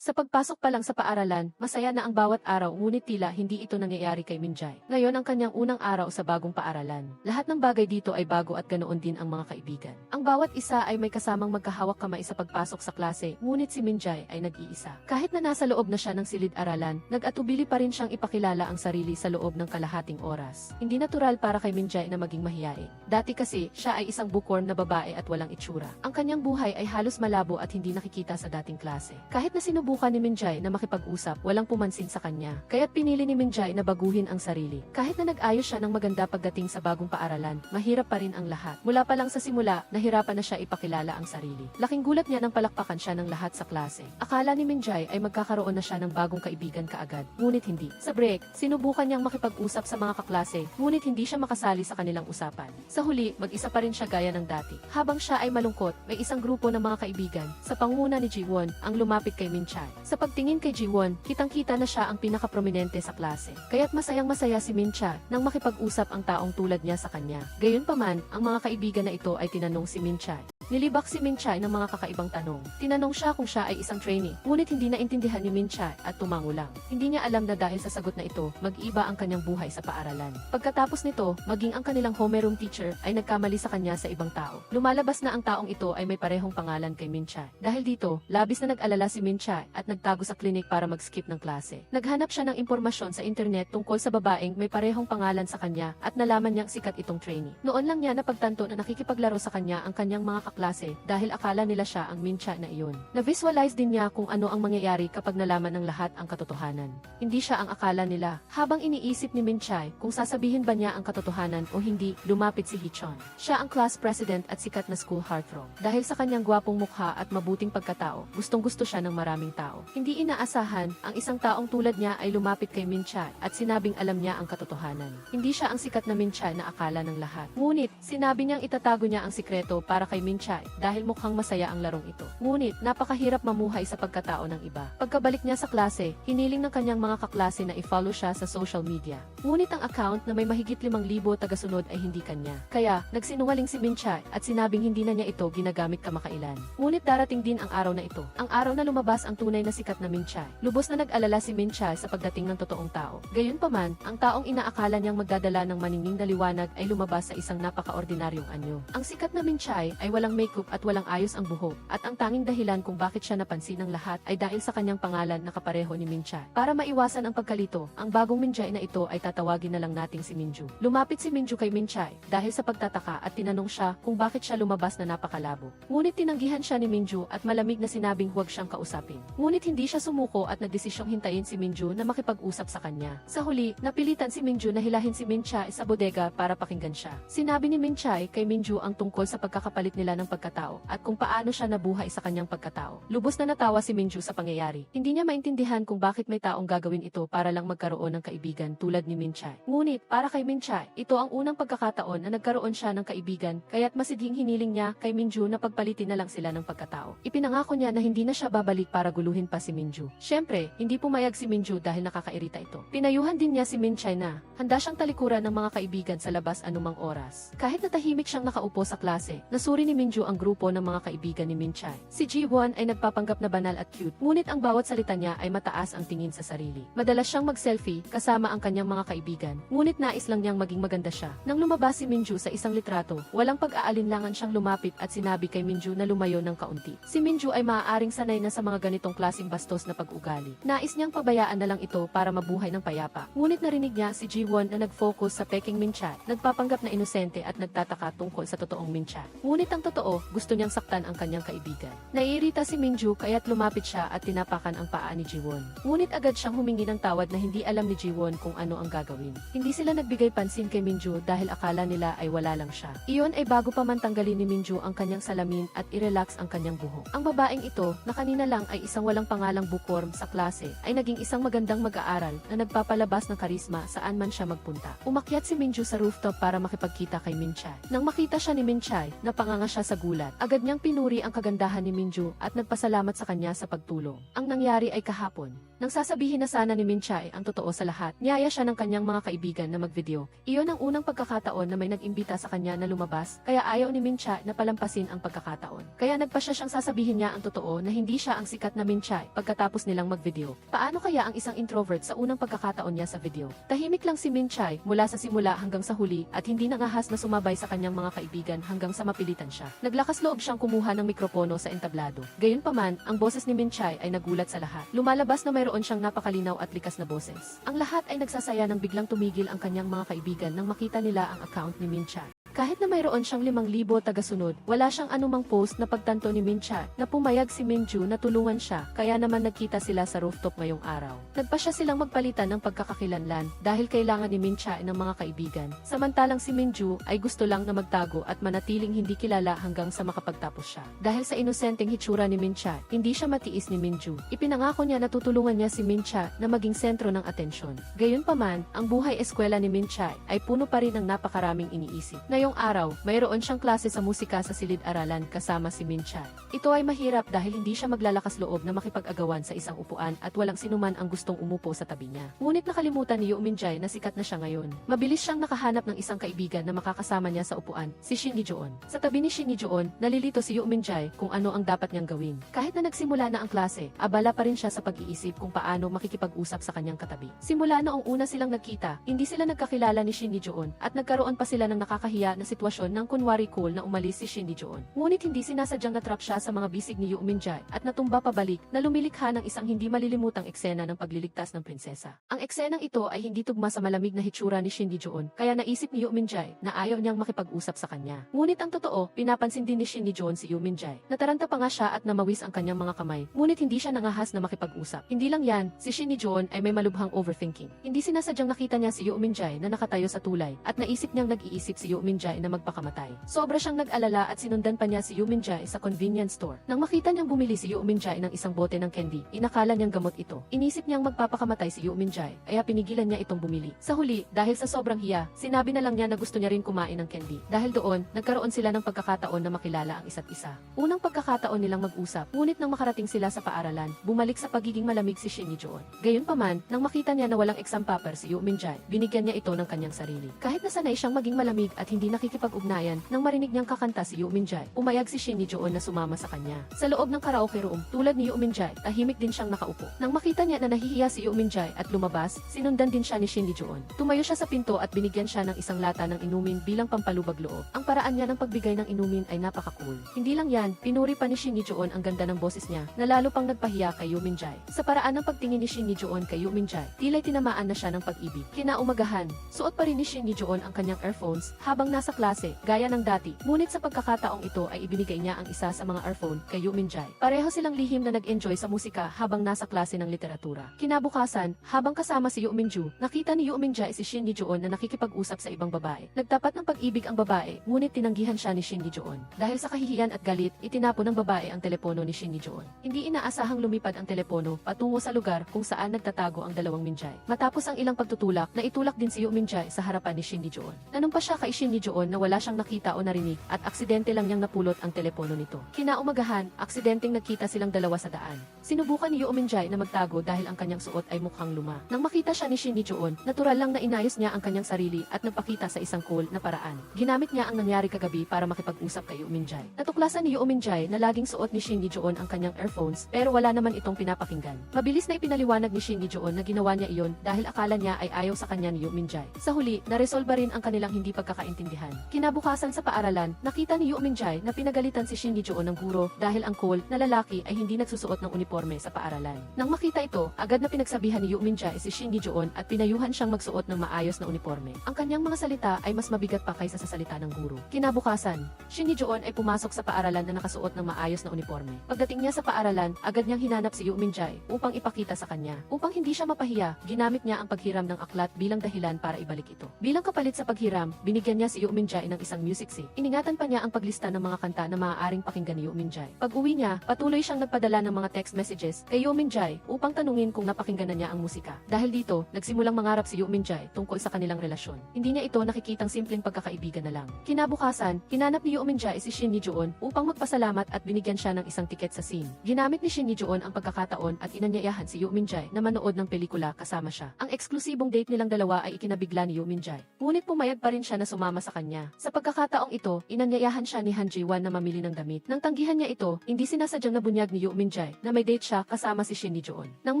Sa pagpasok pa lang sa paaralan, masaya na ang bawat araw ngunit tila hindi ito nangyayari kay Minjay. Ngayon ang kanyang unang araw sa bagong paaralan. Lahat ng bagay dito ay bago at ganoon din ang mga kaibigan. Ang bawat isa ay may kasamang magkahawak kamay sa pagpasok sa klase, ngunit si Minjay ay nag-iisa. Kahit na nasa loob na siya ng silid-aralan, nag-atubili pa rin siyang ipakilala ang sarili sa loob ng kalahating oras. Hindi natural para kay Minjay na maging mahiyain. Dati kasi, siya ay isang bookworm na babae at walang itsura. Ang kanyang buhay ay halos malabo at hindi nakikita sa dating klase. Kahit na sinubukan ni Minjay na makipag-usap, walang pumansin sa kanya. Kaya't pinili ni Minjay na baguhin ang sarili. Kahit na nag-ayos siya ng maganda pagdating sa bagong paaralan, mahirap pa rin ang lahat. Mula pa lang sa simula, nahirapan na siya ipakilala ang sarili. Laking gulat niya nang palakpakan siya ng lahat sa klase. Akala ni Minjay ay magkakaroon na siya ng bagong kaibigan kaagad, ngunit hindi. Sa break, sinubukan niyang makipag-usap sa mga kaklase, ngunit hindi siya makasali sa kanilang usapan. Sa huli, mag-isa pa rin siya gaya ng dati. Habang siya ay malungkot, may isang grupo ng mga kaibigan, sa pangunguna ni Jiwon, ang lumapit kay Minjay. Sa pagtingin kay Jiwon, kitang-kita na siya ang pinaka-prominente sa klase. Kaya't masayang-masaya si Minjay nang makipag-usap ang taong tulad niya sa kanya. Gayunpaman, ang mga kaibigan na ito ay tinanong si Minjay. Nilibak si Minjay ng mga kakaibang tanong. Tinanong siya kung siya ay isang trainee, ngunit hindi naintindihan ni Minjay at tumango lang. Hindi niya alam na dahil sa sagot na ito, mag-iba ang kanyang buhay sa paaralan. Pagkatapos nito, maging ang kanilang homeroom teacher ay nagkamali sa kanya sa ibang tao. Lumalabas na ang taong ito ay may parehong pangalan kay Minjay. Dahil dito, labis na nag-alala si Minjay at nagtago sa klinik para mag-skip ng klase. Naghanap siya ng impormasyon sa internet tungkol sa babaeng may parehong pangalan sa kanya at nalaman niyang sikat itong trainee. Noon lang niya napagtanto na nakikipaglaro sa kanya ang kanyang mga kaklase dahil akala nila siya ang Minjay na iyon. Na-visualize din niya kung ano ang mangyayari kapag nalaman ng lahat ang katotohanan. Hindi siya ang akala nila. Habang iniisip ni Minjay kung sasabihin ba niya ang katotohanan o hindi, lumapit si Hichon. Siya ang class president at sikat na school heartthrob. Dahil sa kanyang gwapong mukha at mabuting pagkatao, gustong-gusto siya ng maraming tao. Hindi inaasahan, ang isang taong tulad niya ay lumapit kay Minjay at sinabing alam niya ang katotohanan. Hindi siya ang sikat na Minjay na akala ng lahat. Ngunit, sinabi niyang itatago niya ang sikreto para kay Minjay dahil mukhang masaya ang larong ito. Ngunit, napakahirap mamuhay sa pagkatao ng iba. Pagkabalik niya sa klase, hiniling ng kanyang mga kaklase na i-follow siya sa social media. Ngunit ang account na may mahigit 5,000 tagasunod ay hindi kanya. Kaya, nagsinungaling si Minjay at sinabing hindi na niya ito ginagamit kamakailan. Ngunit darating din ang araw na ito. Ang araw na lumabas ang tunay na sikat na Minjay. Lubos na nag-alala si Minjay sa pagdating ng totoong tao. Gayunpaman, ang taong inaakala niyang magdadala ng maningning na liwanag ay lumabas sa isang napaka-ordinaryong anyo. Ang sikat na Minjay ay walang makeup at walang ayos ang buhok, at ang tanging dahilan kung bakit siya napansin ng lahat ay dahil sa kanyang pangalan na kapareho ni Minjay. Para maiwasan ang pagkalito, ang bagong Minjay na ito ay tatawagin na lang nating si Minju. Lumapit si Minju kay Minjay dahil sa pagtataka at tinanong siya kung bakit siya lumabas na napakalabo. Ngunit tinanggihan siya ni Minju at malamig na sinabing huwag siyang kausapin. Ngunit hindi siya sumuko at nagdesisyong hintayin si Minju na makipag-usap sa kanya. Sa huli, napilitan si Minju na hilahin si Minjay sa bodega para pakinggan siya. Sinabi ni Minjay kay Minju ang tungkol sa pagkakapalit nila ng pagkatao at kung paano siya nabuhay sa kanyang pagkatao. Lubos na natawa si Minju sa pangyayari. Hindi niya maintindihan kung bakit may taong gagawin ito para lang magkaroon ng kaibigan tulad ni Minjay. Ngunit, para kay Minjay, ito ang unang pagkakataon na nagkaroon siya ng kaibigan, kaya't masidhing hiniling niya kay Minju na pagpalitin na lang sila ng pagkatao. Ipinangako niya na hindi na siya babalik para guluhin pa si Minju. Siyempre, hindi pumayag si Minju dahil nakakairita ito. Pinayuhan din niya si Minjay na handa siyang talikuran ng mga kaibigan sa labas anumang oras. Kahit natahimik siyang nakaupo sa klase, nasuri ni Minju ang grupo ng mga kaibigan ni Minjay. Si Jiwon ay nagpapanggap na banal at cute, ngunit ang bawat salita niya ay mataas ang tingin sa sarili. Madalas siyang mag-selfie kasama ang kanyang mga kaibigan, ngunit nais lang niyang maging maganda siya. Nang lumabas si Minju sa isang litrato, walang pag-aalinlangan siyang lumapit at sinabi kay Minju na lumayo ng kaunti. Si Minju ay maaaring sanay na sa mga ganitong klaseng bastos na pag-ugali. Nais niyang pabayaan na lang ito para mabuhay ng payapa. Ngunit narinig niya si Jiwon na nag-focus sa peking Minjay, nagpapanggap na inosente at nagtataka tungkol sa totoong Minjay. Ngunit ang totoo, gusto niyang saktan ang kanyang kaibigan. Naiirita si Minju kaya't lumapit siya at tinapakan ang paa ni Jiwon. Ngunit agad siyang humingi ng tawad na hindi alam ni Jiwon kung ano ang gagawin. Hindi sila nagbigay pansin kay Minju dahil akala nila ay wala lang siya. Iyon ay bago pa man tanggalin ni Minju ang kanyang salamin at i-relax ang kanyang buhok. Ang babaeng ito, na kanina lang ay isang walang pangalang bookworm sa klase, ay naging isang magandang mag-aaral na nagpapalabas ng karisma saan man siya magpunta. Umakyat si Minju sa rooftop para makipagkita kay Minjay. Nang makita siya ni Minjay, napanganga siya sa gulat. Agad niyang pinuri ang kagandahan ni Minju at nagpasalamat sa kanya sa pagtulong. Ang nangyari ay kahapon. Nang sasabihin na sana ni Minchai ang totoo sa lahat, niyaya siya ng kanyang mga kaibigan na mag-video. Iyon ang unang pagkakataon na may nag-imbita sa kanya na lumabas, kaya ayaw ni Minchai na palampasin ang pagkakataon. Kaya nagpa siya siyang sasabihin niya ang totoo na hindi siya ang sikat na Minchai pagkatapos nilang mag-video. Paano kaya ang isang introvert sa unang pagkakataon niya sa video? Tahimik lang si Minchai mula sa simula hanggang sa huli at hindi nangahas na sumabay sa kanyang mga kaibigan hanggang sa mapilitan siya. Naglakas loob siyang kumuha ng mikropono sa entablado. Gayunpaman, ang boses ni Minchai ay nagulat sa lahat. Lumalabas na mayroon siyang napakalinaw at likas na boses. Ang lahat ay nagsasaya nang biglang tumigil ang kanyang mga kaibigan nang makita nila ang account ni Minchai. Kahit na mayroon siyang 5,000 tagasunod, wala siyang anumang post na pagtanto ni Minchai na pumayag si Minju na tulungan siya, kaya naman nagkita sila sa rooftop ngayong araw. Nagpa siya silang magpalitan ng pagkakakilanlan dahil kailangan ni Minchai ng mga kaibigan. Samantalang si Minju ay gusto lang na magtago at manatiling hindi kilala hanggang sa makapagtapos siya. Dahil sa inosenteng hitsura ni Minchai, hindi siya matiis ni Minju. Ipinangako niya na tutulungan niya si Minchai na maging sentro ng atensyon. Gayunpaman, ang buhay eskwela ni Minchai ay puno pa rin ng napakaraming iniisip. Ngayong araw, mayroon siyang klase sa musika sa silid-aralan kasama si Minchai. Ito ay mahirap dahil hindi siya maglalakas loob na makipag-agawan sa isang upuan at walang sinuman ang gustong umupo sa tabi niya. Ngunit nakalimutan ni Yu Minjai na sikat na siya ngayon. Mabilis siyang nakahanap ng isang kaibigan na makakasama niya sa upuan, si Shin Ni-joon. Sa tabi ni Shin Ni-joon, nalilito si Yu Minjai kung ano ang dapat niyang gawin. Kahit na nagsimula na ang klase, abala pa rin siya sa pag-iisip kung paano makikipag-usap sa kanyang katabi. Simula noong una silang nagkita, hindi sila nagkakilala ni Shin Ni-joon at nagkaroon pa sila ng nakakahiya na sitwasyon ng kunwari cool na umalis si Shin Ni-joon. Ngunit hindi sinasadyang natrap siya sa mga bisig ni Yu Minjai at natumba pabalik na lumilikha ng isang hindi malilimutang eksena ng pagliligtas ng prinsesa. Ang eksenang ito ay hindi tugma sa malamig na hitsura ni Shin Ni-joon, kaya naisip ni Yu Minjai na ayaw niyang makipag-usap sa kanya. Ngunit ang totoo, pinapansin din ni Shin Ni-joon si Yu Minjai. Nataranta pa nga siya at namawis ang kanyang mga kamay, ngunit hindi siya nangahas na makipag-usap. Hindi lang yan, si Shin Ni-joon ay may malubhang overthinking. Hindi sinasadyang nakita niya si Yu Minjai na nakatayo sa tulay at naisip niyang nag-iisip si Yu Minjai na magpakamatay. Sobra siyang nag-alala at sinundan pa niya si Yu Minjai sa convenience store. Nang makita niyang bumili si Yu Minjai ng isang bote ng candy, inakala niyang gamot ito. Inisip niyang magpapakamatay si Yu Minjai, kaya pinigilan niya itong bumili. Sa huli, dahil sa sobrang hiya, sinabi na lang niya na gusto niya rin kumain ng candy. Dahil doon, nagkaroon sila ng pagkakataon na makilala ang isa't isa. Unang pagkakataon nilang mag-usap, ngunit nang makarating sila sa paaralan, bumalik sa pagiging malamig si Shin Ni-joon. Gayunpaman, nang makita niya na walang exam paper si Yu Minjai, binigyan niya ito ng kanyang sarili. Kahit na sanay siyang maging malamig at hindi nakikipag-ugnayan, nang marinig niyang kakanta si Yu Minjai, umayag si Shin Ni-joon na sumama sa kanya. Sa loob ng karaoke room, tulad ni Yu Minjai, tahimik din siyang nakaupo. Nang makita niya na nahihiya si Yu Minjai at lumabas, sinundan din siya ni Shin Ni-joon. Tumayo siya sa pinto at binigyan siya ng isang lata ng inumin bilang pampalubag loob. Ang paraan niya ng pagbigay ng inumin ay napaka-cool. Hindi lang yan, pinuri pa ni Shin Ni-joon ang ganda ng boses niya, na lalo pang nagpahiya kay Yu Minjai. Sa paraan ng pagtingin ni Shin Ni-joon kay Yu Minjai, tila'y tinamaan na siya ng pag-ibig. Kinaumagahan, suot pa rin ni Shin Ni-joon ang kanyang earphones habang nasa klase, gaya ng dati. Ngunit sa pagkakataong ito ay ibinigay niya ang isa sa mga earphone kay Yu Minjai. Pareho silang lihim na nag-enjoy sa musika habang nasa klase ng literatura. Kinabukasan, habang kasama si Yu Minju, nakita ni Yu Minjai si Shin Ni-joon na nakikipag-usap sa ibang babae. Nagtapat ng pag-ibig ang babae, ngunit tinanggihan siya ni Shin Ni-joon. Dahil sa kahihiyan at galit, itinapon ng babae ang telepono ni Shin Ni-joon. Hindi inaasahang lumipad ang telepono patungo sa lugar kung saan nagtatago ang dalawang Minjai. Matapos ang ilang pagtutulak, naitulak din si Yu Minjai sa harapan ni Shin Ni-joon. Nanumpa siya kay Shin Ni-joon na wala siyang nakita o narinig at aksidente lang niyang napulot ang telepono nito. Kinaumagahan, aksidenteng nagkita silang dalawa sa daan. Sinubukan ni Yu Minjai na magtago dahil ang kanyang suot ay mukhang luma. Nang makita siya ni Shin Ni-joon, natural lang na inayos niya ang kanyang sarili at nagpakita sa isang cool na paraan. Ginamit niya ang nangyari kagabi para makipag-usap kay Yu Minjai. Natuklasan ni Yu Minjai na laging suot ni Shin Ni-joon ang kanyang earphones pero wala naman itong pinapakinggan. Mabilis na ipinaliwanag ni Shin Ni-joon na ginawa niya iyon dahil akala niya ay ayaw sa kanya ni Yu Minjai. Sa huli, naresolba rin ang kanilang hindi pagkakaintindihan. Kinabukasan sa paaralan, nakita ni Yu Minjai na pinagalitan si Shin Ni-joon ng guro dahil ang cool na lalaki ay hindi nagsusuot ng uniforme sa paaralan. Nang makita ito, agad na pinagsabihan ni Yu Minjai si Shin Ni-joon at pinayuhan siyang magsuot ng maayos na uniforme. Ang kanyang mga salita ay mas mabigat pa kaysa sa salita ng guro. Kinabukasan, Shin Ni-joon ay pumasok sa paaralan na nakasuot ng maayos na uniforme. Pagdating niya sa paaralan, agad niyang hinanap si Yu Minjai upang ipakita sa kanya. Upang hindi siya mapahiya, ginamit niya ang paghiram ng aklat bilang dahilan para ibalik ito. Bilang kapalit sa paghiram, binigyan niya si Yu Yu Minjay ng isang music scene. Iningatan pa niya ang paglista ng mga kanta na maaaring pakinggan ni Yu Minjay. Pag-uwi niya, patuloy siyang nagpadala ng mga text messages kay Yu Minjay upang tanungin kung napakinggan na niya ang musika. Dahil dito, nagsimulang mangarap si Yu Minjay tungkol sa kanilang relasyon. Hindi niya ito nakikitang simpleng pagkakaibigan na lang. Kinabukasan, hinanap ni Yu Minjay si Shin Ji-eun upang magpasalamat at binigyan siya ng isang tiket sa scene. Ginamit ni Shin Ji-eun ang pagkakataon at inanyayahan si Yu Minjay na manood ng pelikula kasama siya. Ang eksklusibong date nilang dalawa ay ikinabigla ni Yu Minjay. Ngunit pumayag pa rin siya na sumama sa kanya. Sa pagkakataong ito, inanyayahan siya ni Han Ji-won na mamili ng damit. Nang tanggihan niya ito, hindi sinasadyang nabunyag ni Yu Minjay na may date siya kasama si Shin Ji-eun. Nang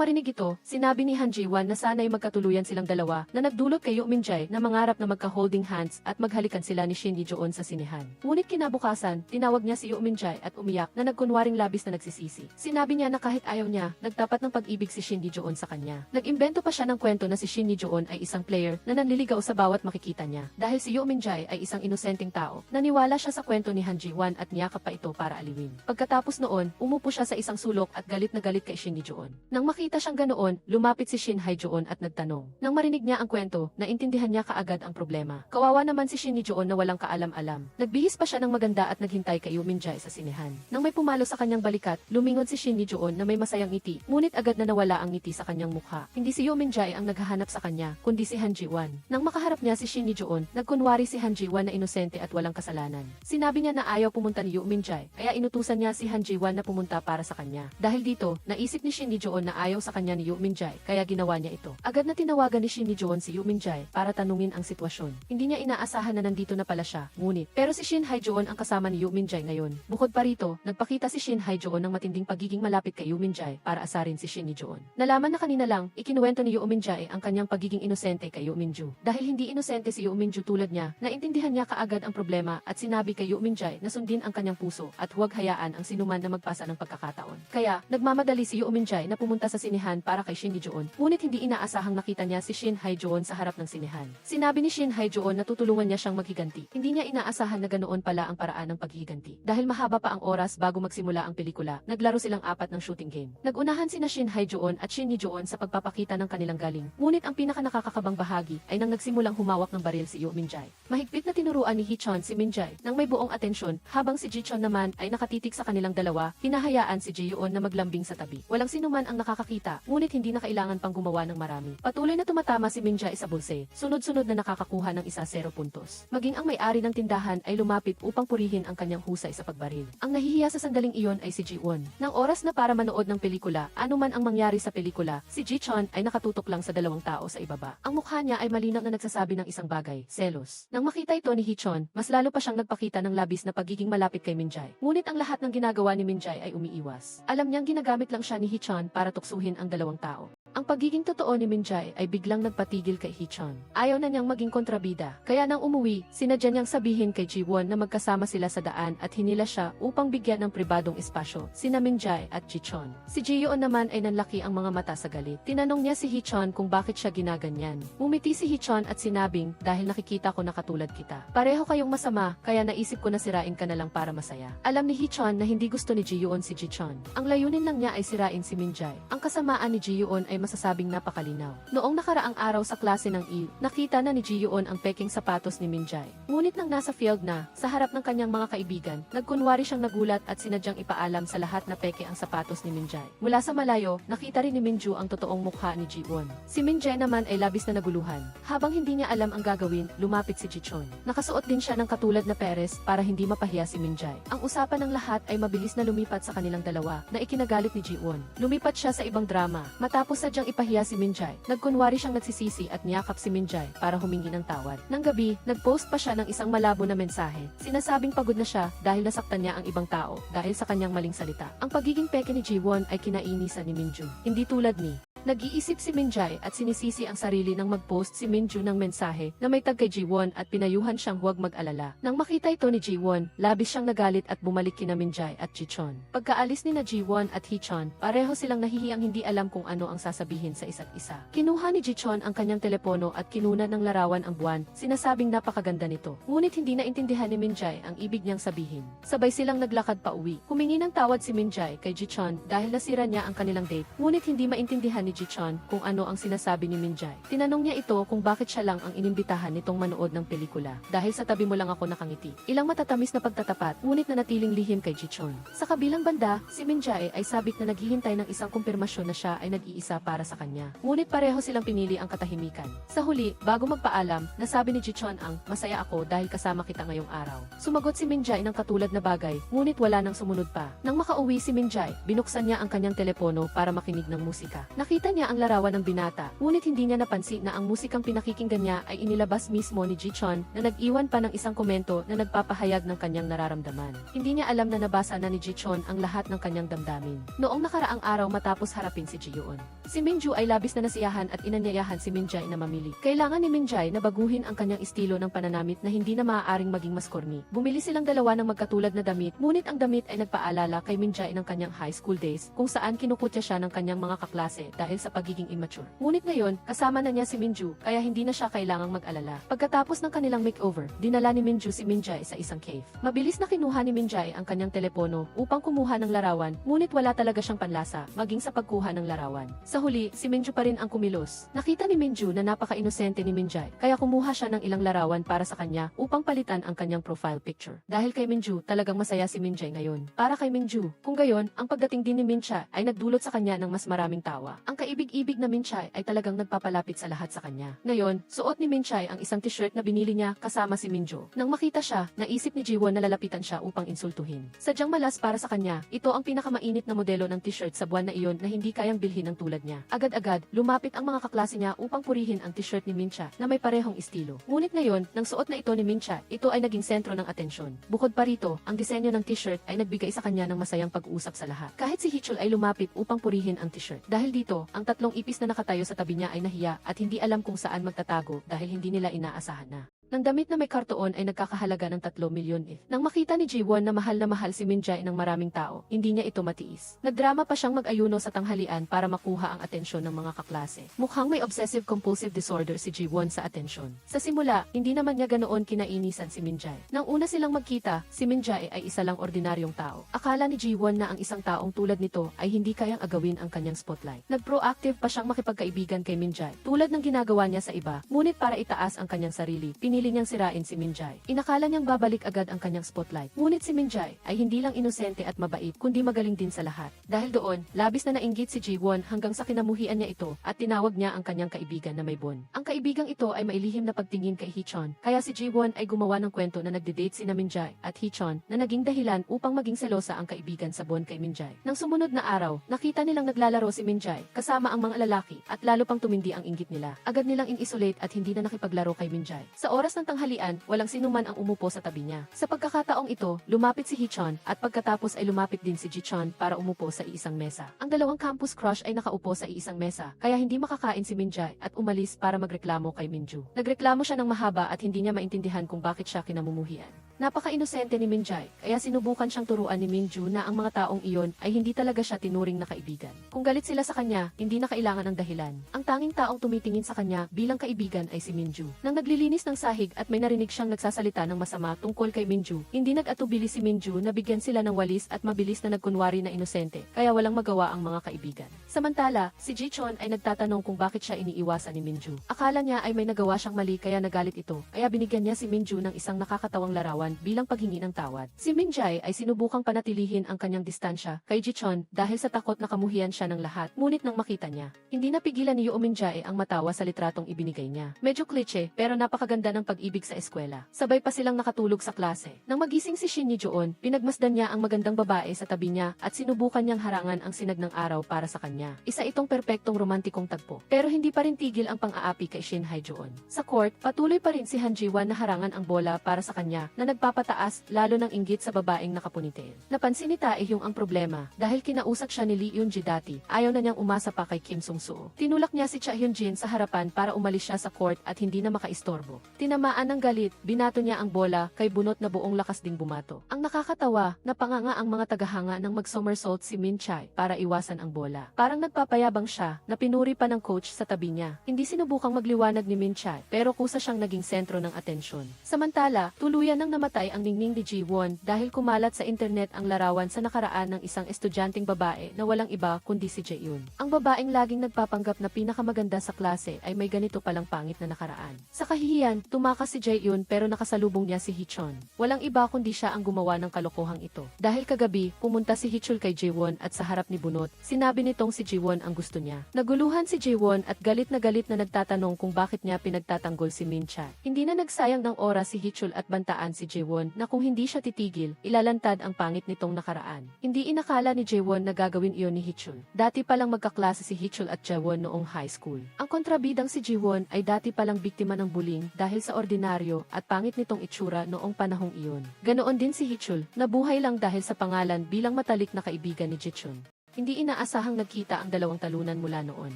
marinig ito, sinabi ni Han Ji-won na sana'y magkatuluyan silang dalawa na nagdulot kay Yu Minjay na mangarap na magka-holding hands at maghalikan sila ni Shin Ji-eun sa sinehan. Ngunit kinabukasan, tinawag niya si Yu Minjay at umiyak na nagkunwaring labis na nagsisisi. Sinabi niya na kahit ayaw niya, nagtapat ng pag-ibig si Shin Ji-eun sa kanya. Nag-imbento pa siya ng kwento na si Shin Ji-eun ay isang player na nanliligaw sa bawat makikita niya. Dahil si Yu Minjay ay isang inosenteng tao, naniwala siya sa kwento ni Han Ji-won at niyakap pa ito para aliwin. Pagkatapos noon, umupo siya sa isang sulok at galit na galit kay Shin Ji-eun. Nang makita siyang ganoon, lumapit si Shin Hae-joon at nagtanong. Nang marinig niya ang kwento, naintindihan niya kaagad ang problema. Kawawa naman si Shin Ji-eun na walang kaalam-alam. Nagbihis pa siya ng maganda at naghintay kay Yu Minjay sa sinehan. Nang may pumalo sa kanyang balikat, lumingon si Shin Ji-eun na may masayang ngiti, ngunit agad na nawala ang ngiti sa kanyang mukha. Hindi si Yu Minjay ang naghahanap sa kanya, kundi si Han Ji-won. Nang makaharap niya si Shin Ji-eun, nagkunwari si Han Ji-won na inosente at walang kasalanan. Sinabi niya na ayaw pumunta ni Yu Minjay, kaya inutusan niya si Han Ji-won na pumunta para sa kanya. Dahil dito, naisip ni Shin Ji-eun na ayaw sa kanya ni Yu Minjay, kaya ginawa niya ito. Agad na tinawagan ni Shin Ji-eun si Yu Minjay para tanungin ang sitwasyon. Hindi niya inaasahan na nandito na pala siya, ngunit pero si Shin Hae-joon ang kasama ni Yu Minjay ngayon. Bukod pa rito, nagpakita si Shin Hae-joon ng matinding pagiging malapit kay Yu Minjay para asarin si Shin Ji-eun. Nalaman na kanina lang, ikinuwento ni Yu Minjay ang kanyang pagiging inosente kay Yu Minju. Dahil hindi inosente si Yu Minju tulad niya, naintindihan niya kaagad ang problema at sinabi kay Yu Minjay na sundin ang kanyang puso at huwag hayaan ang sinuman na magpasa ng pagkakataon. Kaya, nagmamadali si Yu Minjay na pumunta sa sinehan para kay Shin Ji-eun, ngunit hindi inaasahang nakita niya si Shin Hae-joon sa harap ng sinehan. Sinabi ni Shin Hae-joon na tutulungan niya siyang maghiganti. Hindi niya inaasahan na ganoon pala ang paraan ng paghiganti. Dahil mahaba pa ang oras bago magsimula ang pelikula, naglaro silang 4 ng shooting game. Nagunahan sina Shin Hae-joon at Shin Ji-eun sa pagpapakita ng kanilang galing. Ngunit ang pinaka-nakakakabang bahagi ay nang nagsimulang humawak ng baril si Yu Minjay. Mahigpit na tinuruan ni Hee-chun si Minjay nang may buong atensyon, habang si Ji-chun naman ay nakatitig sa kanilang dalawa, hinahayaan si Ji-eun na maglambing sa tabi. Walang sinuman ang nakakakita, ngunit hindi na kailangan pang gumawa ng marami. Patuloy na tumatama si Minjay sa bulse, sunod-sunod na nakakakuha ng 0 puntos. Maging ang may-ari ng tindahan ay lumapit upang purihin ang kanyang husay sa pagbaril. Ang nahihiya sa sandaling iyon ay si Ji-won. Nang oras na para manood ng pelikula, anuman ang mangyari sa pelikula, si Ji-chun ay nakatutok lang sa 2 tao sa ibaba. Ang mukha niya ay malinaw na nagsasabi ng isang bagay, selos. Nang makita ito ni Hee-chun, mas lalo pa siyang nagpakita ng labis na pagiging malapit kay Minjay. Ngunit ang lahat ng ginagawa ni Minjay ay umiiwas. Alam niyang ginagamit lang siya ni Hee-chun para tuksuhin ang 2 tao. Ang pagiging totoo ni Minjay ay biglang nagpatigil kay Hee-chun. Ayaw na niyang maging kontrabida. Kaya nang umuwi, sinadya niyang sabihin kay Ji-won na magkasama sila sa daan at hinila siya upang bigyan ng pribadong espasyo sina Minjay at Ji-chun. Si Ji-yeon naman ay nanlaki ang mga mata sa galit. Tinanong niya si Hee-chun kung bakit siya ginaganyan. Ngumiti si Hee-chun at sinabing, dahil nakikita ko na katulad kita. Pareho kayong masama, kaya naisip ko na sirain ka na lang para masaya. Alam ni Hee-chun na hindi gusto ni Ji-yeon si Ji-chun. Ang layunin lang niya ay sirain si Minjay. Ang kasamaan ni Ji-yeon ay masasabing napakalinaw. Noong nakaraang araw sa klase ng Il, nakita na ni Ji-yeon ang peking sapatos ni Minjay. Ngunit nang nasa field na, sa harap ng kanyang mga kaibigan, nagkunwari siyang nagulat at sinadyang ipaalam sa lahat na peke ang sapatos ni Minjay. Mula sa malayo, nakita rin ni Minju ang totoong mukha ni Ji-won. Si Minjay naman ay labis na naguluhan. Habang hindi niya alam ang gagawin, lumapit si Ji-chun. Nakasuot din siya ng katulad na peres para hindi mapahiya si Minjay. Ang usapan ng lahat ay mabilis na lumipat sa kanilang dalawa, na ikinagalit ni Ji-won. Lumipat siya sa ibang drama. Matapos sadyang ipahiya si Minjay, nagkunwari siyang nagsisisi at niyakap si Minjay para humingi ng tawad. Nang gabi, nagpost pa siya ng isang malabo na mensahe. Sinasabing pagod na siya dahil nasaktan niya ang ibang tao dahil sa kanyang maling salita. Ang pagiging peke ni Ji-won ay kinainisan ni Minju. Hindi tulad ni nag-iisip si Minjay at sinisisi ang sarili nang mag-post si Minju ng mensahe na may tag kay Ji-won at pinayuhan siyang huwag mag-alala. Nang makita ito ni Ji-won, labis siyang nagalit at bumalik kina Minjay at Ji-chun. Pagkaalis ni na Ji-won at Hee-chun, pareho silang nahihiyang hindi alam kung ano ang sasabihin sa isa't isa. Kinuha ni Ji-chun ang kanyang telepono at kinuna ng larawan ang buwan, sinasabing napakaganda nito. Ngunit hindi naintindihan ni Minjay ang ibig niyang sabihin. Sabay silang naglakad pa uwi. Humingi ng tawad si Minjay kay Ji-chun dahil nasira niya ang kanilang date, ngunit hindi maintindihan ni ni Ji-chon kung ano ang sinasabi ni Min-jae. Tinanong niya ito kung bakit siya lang ang inimbitahan nitong manood ng pelikula. Dahil sa tabi mo lang ako nakangiti. Ilang matatamis na pagtatapat, ngunit nanatiling lihim kay Ji-chon. Sa kabilang banda, si Min-jae ay sabik na naghihintay ng isang kumpirmasyon na siya ay nag-iisa para sa kanya. Ngunit pareho silang pinili ang katahimikan. Sa huli, bago magpaalam, nasabi ni Ji-chon ang, "Masaya ako dahil kasama kita ngayong araw." Sumagot si Min-jae ng katulad na bagay, ngunit wala nang sumunod pa. Nang makauwi si Min-jae, binuksan niya ang kanyang telepono para makinig ng musika. Nakita niya ang larawan ng binata, ngunit hindi niya napansin na ang musikang pinakikinggan niya ay inilabas mismo ni Ji-chon na nag-iwan pa ng isang komento na nagpapahayag ng kanyang nararamdaman. Hindi niya alam na nabasa na ni Ji-chon ang lahat ng kanyang damdamin. Noong nakaraang araw matapos harapin si Ji-yoon, si Min-ju ay labis na nasiyahan at inanyayahan si Min-jae na mamili. Kailangan ni Min-jae na baguhin ang kanyang estilo ng pananamit na hindi na maaaring maging mas corny. Bumili silang dalawa ng magkatulad na damit, ngunit ang damit ay nagpaalala kay Min-jae ng kanyang high school days kung saan kinukutya siya ng kanyang mga kaklase dahil sa pagiging immature. Ngunit ngayon, kasama na niya si Min-ju kaya hindi na siya kailangang mag-alala. Pagkatapos ng kanilang makeover, dinala ni Min-ju si Min-jae sa isang cave. Mabilis na kinuha ni Min-jae ang kanyang telepono upang kumuha ng larawan, ngunit wala talaga siyang panlasa maging sa pagkuha ng larawan. Sa huli, si Min-ju pa rin ang kumilos. Nakita ni Min-ju na napaka-inosente ni Min-jae kaya kumuha siya ng ilang larawan para sa kanya upang palitan ang kanyang profile picture. Dahil kay Min-ju, talagang masaya si Min-jae ngayon. Para kay Min-ju, kung gayon, ang pagdating din ni Min-jae ay nagdulot sa kanya ng mas maraming tawa. Ang kaibig-ibig na Min-jae ay talagang nagpapalapit sa lahat sa kanya. Ngayon, suot ni Min-jae ang isang t-shirt na binili niya kasama si Min-ju. Nang makita siya, naisip ni Ji-won na lalapitan siya upang insultuhin. Sadyang malas para sa kanya, ito ang pinakamainit na modelo ng t-shirt sa buwan na iyon na hindi kayang bilhin ng tulad niya. Agad-agad, lumapit ang mga kaklase niya upang purihin ang t-shirt ni Min-jae na may parehong estilo. Ngunit ngayon, nang suot na ito ni Min-jae, ito ay naging sentro ng atensyon. Bukod pa rito, ang disenyo ng t-shirt ay nagbigay sa kanya ng masayang pag-uusap sa lahat. Kahit si Hichul ay lumapit upang purihin ang t-shirt. Dahil dito, ang tatlong ipis na nakatayo sa tabi niya ay nahiya at hindi alam kung saan magtatago dahil hindi nila inaasahan na ng damit na may kartoon ay nagkakahalaga ng 3 milyon if. Nang makita ni Ji-won na mahal si Min-jae ng maraming tao, hindi niya ito matiis. Nagdrama pa siyang mag-ayuno sa tanghalian para makuha ang atensyon ng mga kaklase. Mukhang may obsessive-compulsive disorder si Ji-won sa atensyon. Sa simula, hindi naman niya ganoon kinainisan si Min-jae. Nang una silang magkita, si Min-jae ay isa lang ordinaryong tao. Akala ni Ji-won na ang isang taong tulad nito ay hindi kayang agawin ang kanyang spotlight. Nag-proactive pa siyang makipagkaibigan kay Min-jae, tulad ng ginagawa niya sa iba, ngunit para itaas ang kanyang sarili, pinili niyang sirain si Min-jae. Inakala niyang babalik agad ang kanyang spotlight. Ngunit si Min-jae ay hindi lang inosente at mabait, kundi magaling din sa lahat. Dahil doon, labis na nainggit si Ji-won hanggang sa kinamuhian niya ito at tinawag niya ang kanyang kaibigan na may bon. Ang kaibigang ito ay mailihim na pagtingin kay Hichon, kaya si Ji-won ay gumawa ng kwento na nagde-date sina Min-jae at Hichon na naging dahilan upang maging selosa ang kaibigan sa bon kay Min-jae. Nang sumunod na araw, nakita nilang naglalaro si Min-jae kasama ang mga lalaki at lalo pang tumindi ang inggit nila. Agad nilang in-isolate at hindi na nakipaglaro kay Min-jae. Sa oras ng tanghalian, walang sinuman ang umupo sa tabi niya. Sa pagkakataong ito, lumapit si Hichon at pagkatapos ay lumapit din si Ji-chon para umupo sa iisang mesa. Ang dalawang campus crush ay nakaupo sa iisang mesa, kaya hindi makakain si Min-jae at umalis para magreklamo kay Min-ju. Nagreklamo siya ng mahaba at hindi niya maintindihan kung bakit siya kinamumuhian. Napaka-inosente ni Min-jae, kaya sinubukan siyang turuan ni Min-ju na ang mga taong iyon ay hindi talaga siya tinuring na kaibigan. Kung galit sila sa kanya, hindi na kailangan ng dahilan. Ang tanging taong tumitingin sa kanya bilang kaibigan ay si Min-ju. Nang naglilinis ng sahig at may narinig siyang nagsasalita ng masama tungkol kay Min-ju, hindi nag-atubili si Min-ju na bigyan sila ng walis at mabilis na nagkunwari na inosente, kaya walang magawa ang mga kaibigan. Samantala, si Ji-chon ay nagtatanong kung bakit siya iniiwasan ni Min-ju. Akala niya ay may nagawa siyang mali kaya nagalit ito, kaya binigyan niya si Min-ju ng isang nakakatawang larawan bilang paghingi ng tawad. Si Min-jae ay sinubukang panatilihin ang kanyang distansya kay Ji-chon dahil sa takot na kamuhian siya ng lahat, ngunit nang makita niya, hindi napigilan ni Yoo Min-jae ang matawa sa litratong ibinigay niya. Medyo klise pero napakaganda ng pag-ibig sa eskwela. Sabay pa silang nakatulog sa klase. Nang magising si Shin Ye-joon, pinagmasdan niya ang magandang babae sa tabi niya at sinubukan niyang harangan ang sinag ng araw para sa kanya. Isa itong perpektong romantikong tagpo. Pero hindi pa rin tigil ang pang-aapi kay Shin Hae-joon. Sa court, patuloy pa rin si Han Ji-wan na harangan ang bola para sa kanya na nagpapataas lalo ng inggit sa babaeng nakapunitel. Napansin ni Tae-hyung ang problema dahil kinausap siya ni Lee Yoon-ji dati. Ayaw na niyang umasa pa kay Kim Sung-soo. Tinulak niya si Cha Hyun-jin sa harapan para umalis siya sa court at hindi na makaistorbo. Tinamaan ng galit, binato niya ang bola kay bunot na buong lakas ding bumato. Ang nakakatawa, napanganga ang mga tagahanga ng mag-somersault si Min-jae para iwasan ang bola. Parang nagpapayabang siya na pinuri pa ng coach sa tabi niya. Hindi sinubukang magliwanag ni Min-jae pero kusa siyang naging sentro ng atensyon. Samantala, tuluyan nang namatay namatay ang ningning ni Ji-won dahil kumalat sa internet ang larawan sa nakaraan ng isang estudyanteng babae na walang iba kundi si Jaeyoon. Ang babaeng laging nagpapanggap na pinakamaganda sa klase ay may ganito palang pangit na nakaraan. Sa kahihiyan, tumakas si Jaeyoon pero nakasalubong niya si Hichon. Walang iba kundi siya ang gumawa ng kalokohang ito. Dahil kagabi, pumunta si Hichul kay Jaewon at sa harap ni Bunot, sinabi nitong si Jiwon ang gusto niya. Naguluhan si Jaewon at galit na nagtatanong kung bakit niya pinagtatanggol si Min-cha. Hindi na nagsayang ng oras si Hichul at bantaan si Jaewon na kung hindi siya titigil, ilalantad ang pangit nitong nakaraan. Hindi inakala ni Jaewon na gagawin iyon ni Hichul. Dati palang magkaklase si Hichul at Jaewon noong high school. Ang kontrabidang si Jiwon ay dati palang biktima ng bullying dahil sa ordinaryo at pangit nitong itsura noong panahong iyon. Ganoon din si Hichul, nabuhay lang dahil sa pangalan bilang matalik na kaibigan ni Jichun. Hindi inaasahang nagkita ang dalawang talunan mula noon.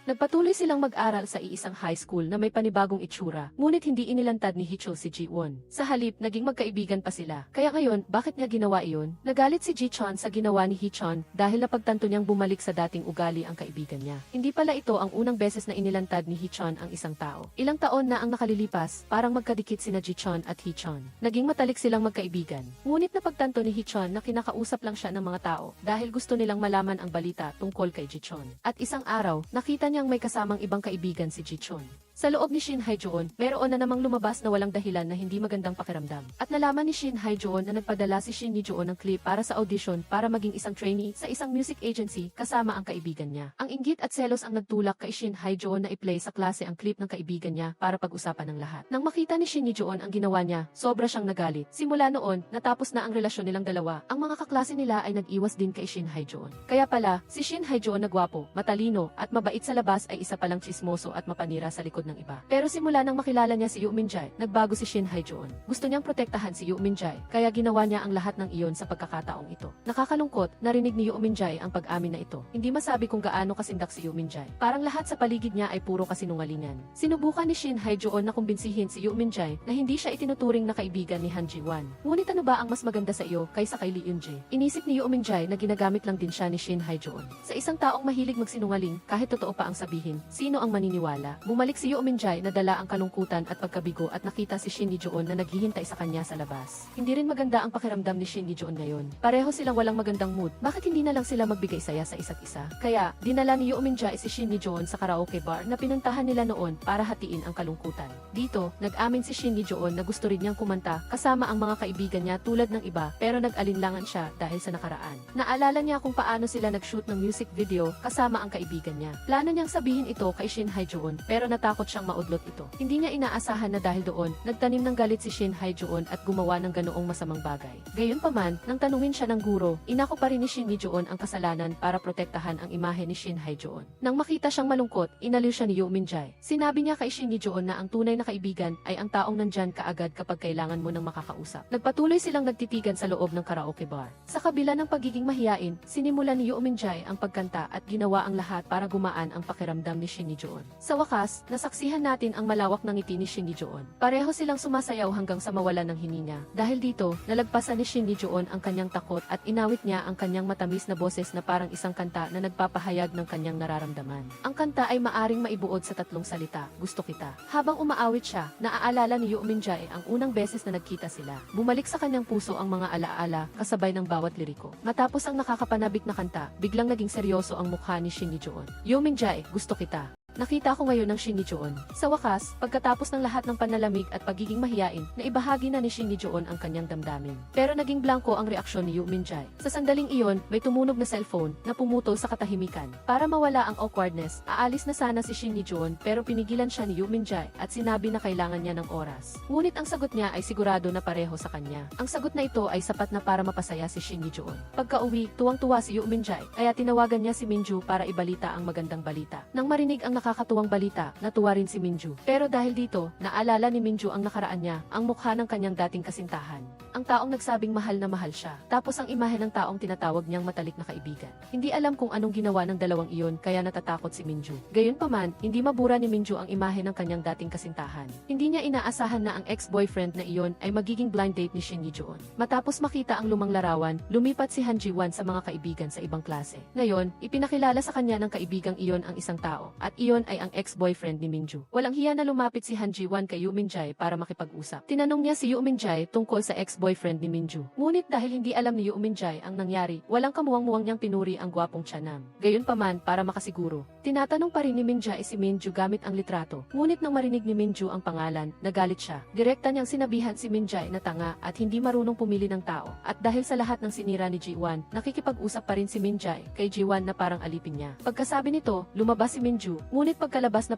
Nagpatuloy silang mag-aral sa iisang high school na may panibagong itsura, ngunit hindi inilantad ni Hichul si Ji-won. Sa halip, naging magkaibigan pa sila. Kaya ngayon, bakit niya ginawa iyon? Nagalit si Ji-chon sa ginawa ni Hichon dahil napagtanto niyang bumalik sa dating ugali ang kaibigan niya. Hindi pala ito ang unang beses na inilantad ni Hichon ang isang tao. Ilang taon na ang nakalilipas, parang magkadikit sina Ji-chon at Hichon. Naging matalik silang magkaibigan. Ngunit napagtanto ni Hichon na kinakausap lang siya ng mga tao dahil gusto nilang malaman ang balita tungkol kay Jichon. At isang araw, nakita niyang may kasamang ibang kaibigan si Jichon. Sa loob ni Shin Hae-joon, meron na namang lumabas na walang dahilan na hindi magandang pakiramdam. At nalaman ni Shin Hae-joon na nagpadala si Shin Ni-joon ng clip para sa audition para maging isang trainee sa isang music agency kasama ang kaibigan niya. Ang inggit at selos ang nagtulak kay Shin Hae-joon na i-play sa klase ang clip ng kaibigan niya para pag-usapan ng lahat. Nang makita ni Shin Ni-joon ang ginawa niya, sobra siyang nagalit. Simula noon, natapos na ang relasyon nilang dalawa. Ang mga kaklase nila ay nag-iwas din kay Shin Hae-joon. Kaya pala, si Shin Hae-joon na gwapo, matalino, at mabait sa labas ay isa palang tsismoso at mapanira sa likod ng iba. Pero simula nang makilala niya si Yoo Min-jae, nagbago si Shin Hae-joon. Gusto niyang protektahan si Yoo Min-jae, kaya ginawa niya ang lahat ng iyon sa pagkakataong ito. Nakakalungkot, narinig ni Yoo Min-jae ang pag-amin na ito. Hindi masabi kung gaano kasindak si Yoo Min-jae. Parang lahat sa paligid niya ay puro kasinungalingan. Sinubukan ni Shin Hae-joon na kumbinsihin si Yoo Min-jae na hindi siya itinuturing na kaibigan ni Han Ji-won. Ngunit ano ba ang mas maganda sa iyo kaysa kay Lee Eun-jae? Inisip ni Yoo Min-jae na ginagamit lang din siya ni Shin Hae-joon. Sa isang taong mahilig magsinungaling, kahit totoo pa ang sabihin, sino ang maniniwala? Bumalik si Yoo Min-jae na dala ang kalungkutan at pagkabigo at nakita si Shin Ni-joon na naghihintay sa kanya sa labas. Hindi rin maganda ang pakiramdam ni Shin Ni-joon ngayon. Pareho silang walang magandang mood. Bakit hindi na lang sila magbigay saya sa isa't isa? Kaya, dinala ni Yoo Min-jae si Shin Ni-joon sa karaoke bar na pinuntahan nila noon para hatiin ang kalungkutan. Dito, nag-amin si Shin Ni-joon na gusto rin niyang kumanta kasama ang mga kaibigan niya tulad ng iba pero nag-alinlangan siya dahil sa nakaraan. Naalala niya kung paano sila nag-shoot ng music video kasama ang kaibigan niya. Plano niyang sabihin ito kay Shin Hae-joon pero natakot siyang maudlot ito. Hindi niya inaasahan na dahil doon, nagtanim ng galit si Shin Hae-joon at gumawa ng ganoong masamang bagay. Gayunpaman, nang tanungin siya ng guro, inako pa rin ni Shin Ni-joon ang kasalanan para protektahan ang imahe ni Shin Hae-joon. Nang makita siyang malungkot, inaliw siya ni Yoo Min-jae. Sinabi niya kay Shin Ni-joon na ang tunay na kaibigan ay ang taong nandyan kaagad kapag kailangan mo ng makakausap. Nagpatuloy silang nagtitigan sa loob ng karaoke bar. Sa kabila ng pagiging mahiyain, sinimulan ni Yoo Min-jae ang pagkanta at ginawa ang lahat para gumaan ang pakiramdam ni Shin Ni-joon. Sa wakas, nasaksihan natin ang malawak ng ngiti ni Shin Ni-joon. Pareho silang sumasayaw hanggang sa mawalan ng hininga. Dahil dito, nalagpasan ni Shin Ni-joon ang kanyang takot at inawit niya ang kanyang matamis na boses na parang isang kanta na nagpapahayag ng kanyang nararamdaman. Ang kanta ay maaring maibuod sa tatlong salita, gusto kita. Habang umaawit siya, naaalala ni Yoo Min-jae ang unang beses na nagkita sila. Bumalik sa kanyang puso ang mga alaala kasabay ng bawat liriko. Matapos ang nakakapanabik na kanta, biglang naging seryoso ang mukha ni Shin Ni-joon. Yoo Min-jae, gusto kita. Nakita ko ngayon ng Shin Ni-joon. Sa wakas, pagkatapos ng lahat ng panlalamig at pagiging mahiyain, naibahagi na ni Shin Ni-joon ang kanyang damdamin. Pero naging blanko ang reaksyon ni Yoo Min-jae. Sa sandaling iyon, may tumunog na cellphone na pumutol sa katahimikan. Para mawala ang awkwardness, aalis na sana si Shin Ni-joon pero pinigilan siya ni Yoo Min-jae at sinabi na kailangan niya ng oras. Ngunit ang sagot niya ay sigurado na pareho sa kanya. Ang sagot na ito ay sapat na para mapasaya si Shin Ni-joon. Pagka-uwi, tuwang-tuwa si Yoo Min-jae, kaya tinawagan niya si Minju para ibalita ang magandang balita. Nang marinig ang nakakatuwang balita, natuwa rin si Minju. Pero dahil dito, naalala ni Minju ang nakaraan niya, ang mukha ng kanyang dating kasintahan. Ang taong nagsabing mahal na mahal siya. Tapos ang imahe ng taong tinatawag niyang matalik na kaibigan. Hindi alam kung anong ginawa ng dalawang iyon kaya natatakot si Minju. Gayunpaman, hindi mabura ni Minju ang imahe ng kanyang dating kasintahan. Hindi niya inaasahan na ang ex-boyfriend na iyon ay magiging blind date ni Shin Ni-joon. Matapos makita ang lumang larawan, lumipat si Han Ji-won sa mga kaibigan sa ibang klase. Ngayon, ipinakilala sa kanya ng kaibigang iyon ang isang tao, at iyon ay ang ex-boyfriend ni Minju. Walang hiya na lumapit si Han Ji-won kay Yoo Min-jae para makipag-usap. Tinanong niya si Yoo Min-jae tungkol sa ex-boyfriend boyfriend ni Minju. Ngunit dahil hindi alam ni Yu Minjay ang nangyari, walang kamuwang-muwang niyang pinuri ang gwapong Chanam. Gayunpaman, para makasiguro, tinatanong pa rin ni Minjay si Minju gamit ang litrato. Ngunit nang marinig ni Minju ang pangalan, nagalit siya. Direkta niyang sinabihan si Minjay na tanga at hindi marunong pumili ng tao. At dahil sa lahat ng sinira ni Ji-won, nakikipag-usap pa rin si Minjay kay Ji-won na parang alipin niya. Pagkasabi nito, lumabas si Minju, ngunit pagkalabas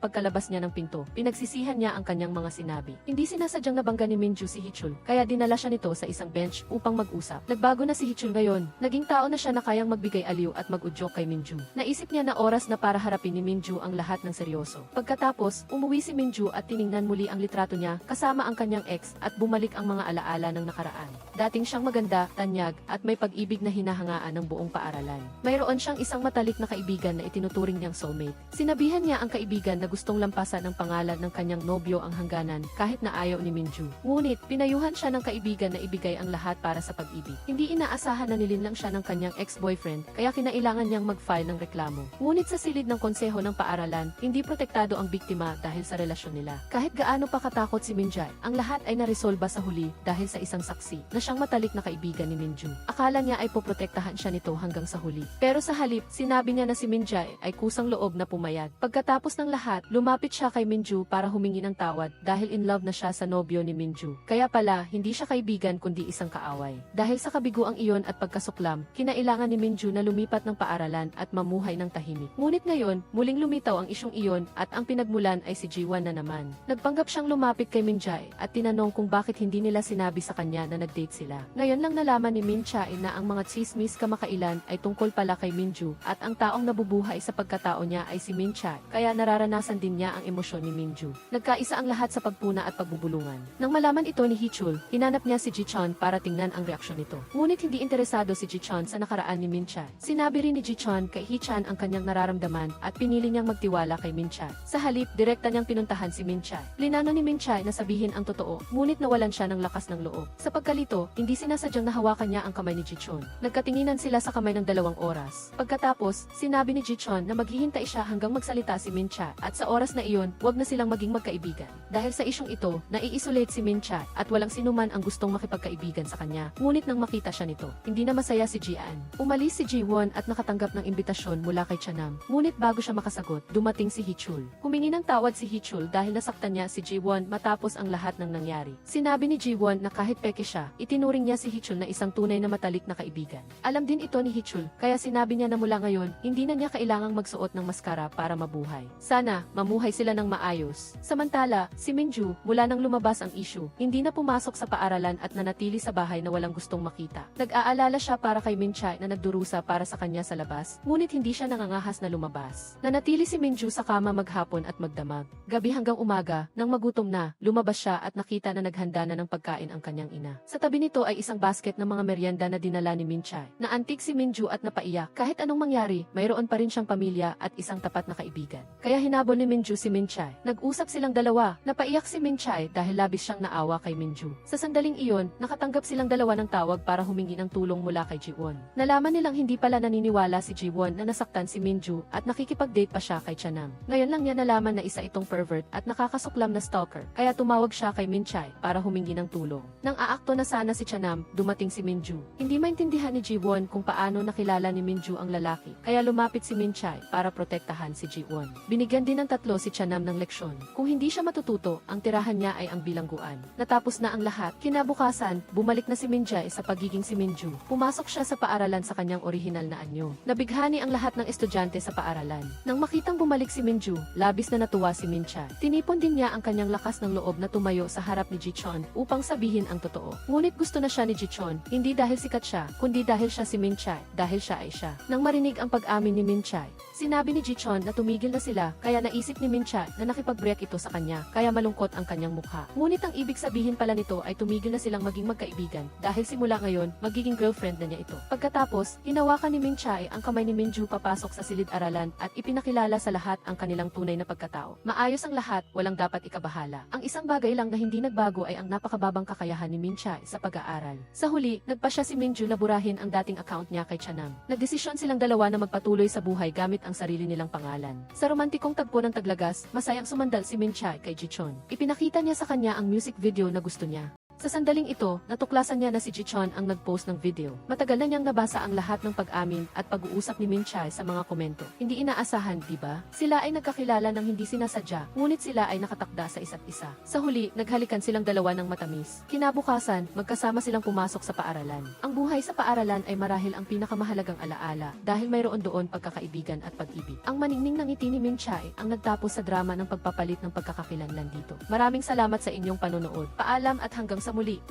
niya ng pinto, pinagsisihan niya ang kanyang mga sinabi. Hindi sinasadyang nabangga ni Minju si Hichul, kaya dinala siya nito sa isang bench upang mag-usap. Nagbago na si Hichul ngayon, naging tao na siya na kayang magbigay aliw at mag-udyok kay Minju. Naisip niya na oras na para harapin ni Minju ang lahat ng seryoso. Pagkatapos, umuwi si Minju at tiningnan muli ang litrato niya kasama ang kanyang ex at bumalik ang mga alaala ng nakaraan. Dating siyang maganda, tanyag, at may pag-ibig na hinahangaan ng buong paaralan. Mayroon siyang isang matalik na kaibigan na itinuturing niyang soulmate. Sinabihan niya ang kaibigan na gustong lampasan ng pangalan ng kanyang nobyo ang hangganan kahit na ayaw ni Minju. Ngunit, pinayuhan siya ng kaibigan na ibigay ang lahat para sa pag-ibig. Hindi inaasahan na nilinlang siya ng kanyang ex-boyfriend, kaya kinailangan niyang mag-file ng reklamo. Ngunit sa silid ng konseho ng paaralan, hindi protektado ang biktima dahil sa relasyon nila. Kahit gaano pa katakot si Minjay, ang lahat ay naresolba sa huli dahil sa isang saksi na siyang matalik na kaibigan ni Minju. Akala niya ay poprotektahan siya nito hanggang sa huli. Pero sa halip, sinabi niya na si Minjay ay kusang loob na pumayag. Pagkatapos ng lahat, lumapit siya kay Minju para humingi ng tawad dahil in love na siya sa nobyo ni Minju. Kaya pala, hindi siya kaibigan kundi isang kaaway. Dahil sa kabiguang iyon at pagkasuklam, kinailangan ni Minju na lumipat ng paaralan at mamuhay ng tahimik. Ngunit ngayon, muling lumitaw ang isyong iyon at ang pinagmulan ay si Ji-won na naman. Nagpanggap siyang lumapit kay Minjay at tinanong kung bakit hindi nila sinabi sa kanya na nag-date sila. Ngayon lang nalaman ni Minjay na ang mga chismis kamakailan ay tungkol pala kay Minju at ang taong nabubuhay sa pagkatao niya ay si Minjay, kaya nararanasan din niya ang emosyon ni Minju. Nagkaisa ang lahat sa pagpuna at pagbubulungan. Nang malaman ito ni Hichul, hinanap niya si Ji-chon para tingnan ang reaksyon nito. Ngunit hindi interesado si Ji-chon sa nakaraan ni Minjay. Sinabi rin ni Ji-chon kay Hichan ang kanyang nararamdaman at pinili niyang magtiwala kay Minjay. Sa halip, direkta niyang pinuntahan si Minjay. Linano ni Minjay na sabihin ang totoo, ngunit nawalan siya ng lakas ng loob. Sa pagkalito, hindi sinasadyang nahawakan niya ang kamay ni Ji-chon. Nagkatinginan sila sa kamay ng 2 oras. Pagkatapos, sinabi ni Ji-chon na maghihintay siya hanggang magsalita si Minjay at sa oras na iyon, wag na silang maging magkaibigan. Dahil sa isyong ito, nai-isolate si Minjay at walang sinuman ang gustong makipagkaibigan sa kanya. Ngunit nang makita siya nito, hindi na masaya si Ji-an. Umalis si Ji-won at nakatanggap ng imbitasyon mula kay Chanam. Ngunit bago siya makasagot, dumating si Hichul. Humingi ng tawad si Hichul dahil nasaktan niya si Ji-won matapos ang lahat ng nangyari. Sinabi ni Ji-won na kahit peke siya, itinuring niya si Hichul na isang tunay na matalik na kaibigan. Alam din ito ni Hichul, kaya sinabi niya na mula ngayon, hindi na niya kailangang magsuot ng maskara para mabuhay. Sana, mamuhay sila ng maayos. Samantala, si Minju, mula nang lumabas ang issue, hindi na pumasok sa paaralan at nanatili sa bahay na walang gustong makita. Nag-aalala siya para kay Minjay na nagdurusa para sa kanya sa labas, ngunit hindi siya nangangahas na lumabas. Nanatili si Minju sa kama maghapon at magdamag. Gabi hanggang umaga, nang magutom na, lumabas siya at nakita na naghanda na ng pagkain ang kanyang ina. Sa tabi nito ay isang basket ng mga merienda na dinala ni Minjay. Naantig si Minju at napaiyak. Kahit anong mangyari, mayroon pa rin siyang pamilya at isang tapat na kaibigan. Kaya hinabol ni Minju si Minjay. Nag-usap silang dalawa. Napaiyak si Minjay dahil labis siyang naawa kay Minju. Sa sandaling iyon, nakatanggap silang dalawa ng tawag para humingi ng tulong mula kay Ji-won. Nalaman nilang hindi pala naniniwala si Ji-won na nasaktan si Minju at nakikipag-date pa siya kay Chanam. Ngayon lang niya nalaman na isa itong pervert at nakakasuklam na stalker, kaya tumawag siya kay Minjay para humingi ng tulong. Nang aakto na sana si Chanam, dumating si Minju. Hindi maintindihan ni Ji-won kung paano nakilala ni Minju ang lalaki, kaya lumapit si Minjay para protektahan si Ji-won. Binigyan din ng 3 si Chanam ng leksyon. Kung hindi siya matututo, ang tirahan niya ay ang bilangguan. Natapos na ang lahat. Kinabukasan, bumalik na si Minjay sa pagiging si Minju. Pumasok siya sa paaralan sa kanyang orihinal na anyo. Nabighani ang lahat ng estudyante sa paaralan. Nang makitang bumalik si Minju, labis na natuwa si Minjay. Tinipon din niya ang kanyang lakas ng loob na tumayo sa harap ni Ji-chon upang sabihin ang totoo. Ngunit gusto na siya ni Ji-chon, hindi dahil sikat siya, kundi dahil siya si Minjay, dahil siya ay siya. Nang marinig ang pag-amin ni Minjay, sinabi ni Ji-chon na tumigil na sila, kaya naisip ni Minjay na nakipag-break ito sa kanya, kaya malungkot ang kanyang mukha. Ngunit ang ibig sabihin pala nito ay tumigil na silang maging magkaibigan, dahil simula ngayon, magiging girlfriend na niya ito. Pagkatapos, hinawakan ni Minjay ang kamay ni Minju papasok sa silid-aralan at ipinakilala sa lahat ang kanilang tunay na pagkatao. Maayos ang lahat, walang dapat ikabahala. Ang isang bagay lang na hindi nagbago ay ang napakababang kakayahan ni Minjay sa pag-aaral. Sa huli, nagpa siya si Minju na burahin ang dating account niya kay Chanam. Nagdesisyon silang dalawa na magpatuloy sa buhay gamit ang sarili nilang pangalan. Sa romantikong tagpo ng Taglagas, masayang sumandal si Minjay kay Ji-chon. Ipinakita niya sa kanya ang music video na gusto niya. Sa sandaling ito, natuklasan niya na si Jichon ang nag-post ng video. Matagal na niyang nabasa ang lahat ng pag-amin at pag-uusap ni Min Chai sa mga komento. Hindi inaasahan, di ba? Sila ay nagkakilala ng hindi sinasadya, ngunit sila ay nakatakda sa isa't isa. Sa huli, naghalikan silang dalawa ng matamis. Kinabukasan, magkasama silang pumasok sa paaralan. Ang buhay sa paaralan ay marahil ang pinakamahalagang alaala dahil mayroon doon pagkakaibigan at pag-ibig. Ang maningning ng ngiti ni Min Chai ang nagtapos sa drama ng pagpapalit ng pagkakakilanlan dito. Maraming salamat sa inyong panonood. Paalam at hanggang sa muli.